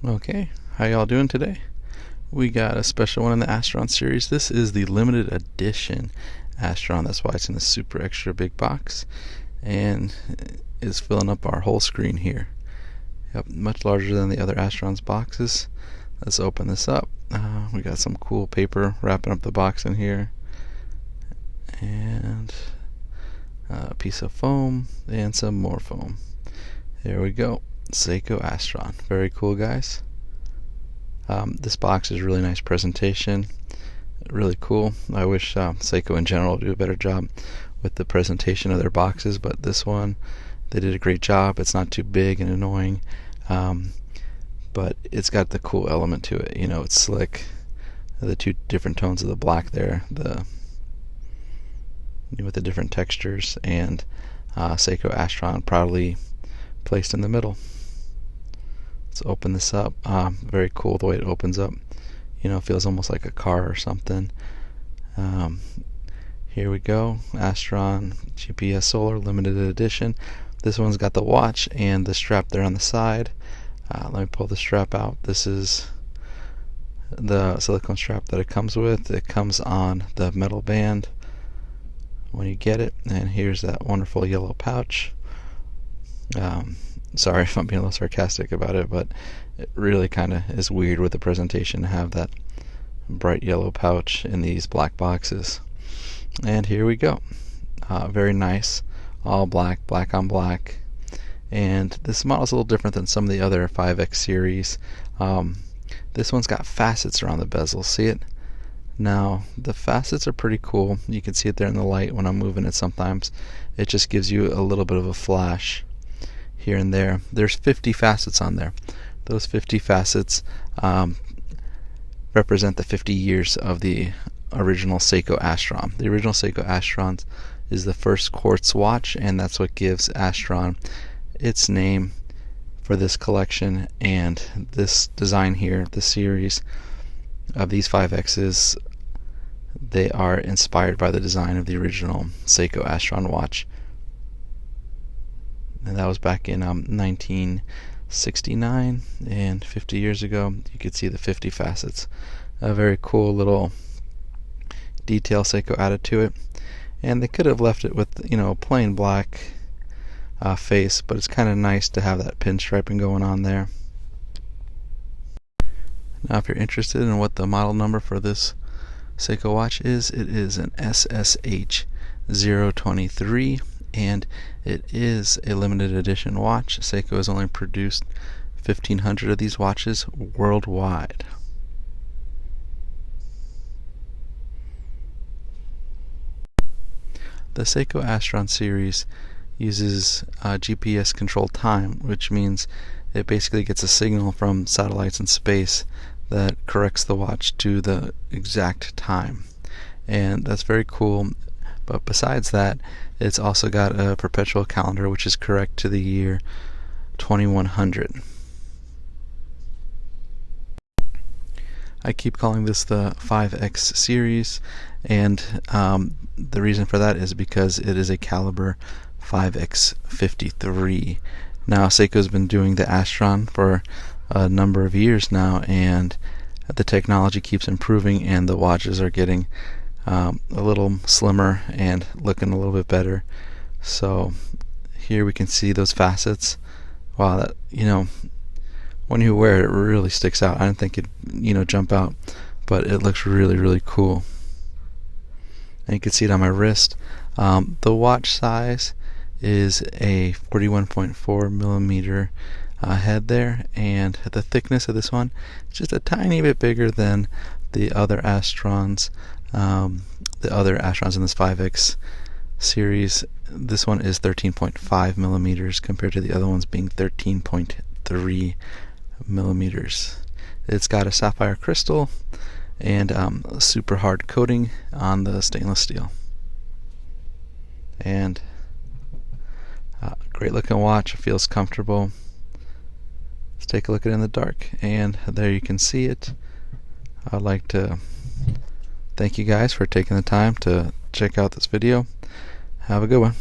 Okay, how y'all doing today? We got a special one in the Astron series. This is the limited edition Astron. That's why it's in the super extra big box and is filling up our whole screen here. Yep, much larger than the other Astron's boxes. Let's open this up. We got some cool paper wrapping up the box in here, and a piece of foam and some more foam. There we go. Seiko Astron. Very cool, guys. This box is really nice presentation. Really cool. I wish Seiko in general would do a better job with the presentation of their boxes, but this one, they did a great job. It's not too big and annoying, but it's got the cool element to it. You know, it's slick. The two different tones of the black there, with the different textures, and Seiko Astron proudly placed in the middle. Let's open this up. Very cool the way it opens up. You know, it feels almost like a car or something. Here we go. Astron GPS Solar Limited Edition. This one's got the watch and the strap there on the side. Let me pull the strap out. This is the silicone strap that it comes with. It comes on the metal band when you get it. And here's that wonderful yellow pouch. Sorry if I'm being a little sarcastic about it, but it really kind of is weird with the presentation to have that bright yellow pouch in these black boxes. And here we go. Very nice. All black, black on black. And this model is a little different than some of the other 5X series. This one's got facets around the bezel. See it? Now, the facets are pretty cool. You can see it there in the light when I'm moving it sometimes. It just gives you a little bit of a flash here and there. There's 50 facets on there. Those 50 facets represent the 50 years of the original Seiko Astron. The original Seiko Astron is the first quartz watch, and that's what gives Astron its name for this collection. And this design here, the series of these 5Xs, they are inspired by the design of the original Seiko Astron watch. And that was back in 1969, and 50 years ago. You could see the 50 facets. A very cool little detail Seiko added to it. And they could have left it with, you know, a plain black face, but it's kind of nice to have that pinstriping going on there. Now, if you're interested in what the model number for this Seiko watch is, it is an SSH023. And it is a limited edition watch. Seiko has only produced 1,500 of these watches worldwide. The Seiko Astron series uses GPS controlled time, which means it basically gets a signal from satellites in space that corrects the watch to the exact time. And that's very cool. But besides that, it's also got a Perpetual Calendar, which is correct to the year 2100. I keep calling this the 5X series, and the reason for that is because it is a caliber 5X53. Now, Seiko's been doing the Astron for a number of years now, and the technology keeps improving, and the watches are getting a little slimmer and looking a little bit better. So here we can see those facets. Wow, that, you know, when you wear it, it really sticks out. I didn't think it'd, you know, jump out, but it looks really, really cool. And you can see it on my wrist. The watch size is a 41.4 millimeter head there, and the thickness of this one is just a tiny bit bigger than the other Astrons. The other Astrons in this 5X series. This one is 13.5 millimeters compared to the other ones being 13.3 millimeters. It's got a Sapphire Crystal and a super hard coating on the stainless steel. And great looking watch. It feels comfortable. Let's take a look at it in the dark, and there you can see it. I'd like to thank you guys for taking the time to check out this video. Have a good one.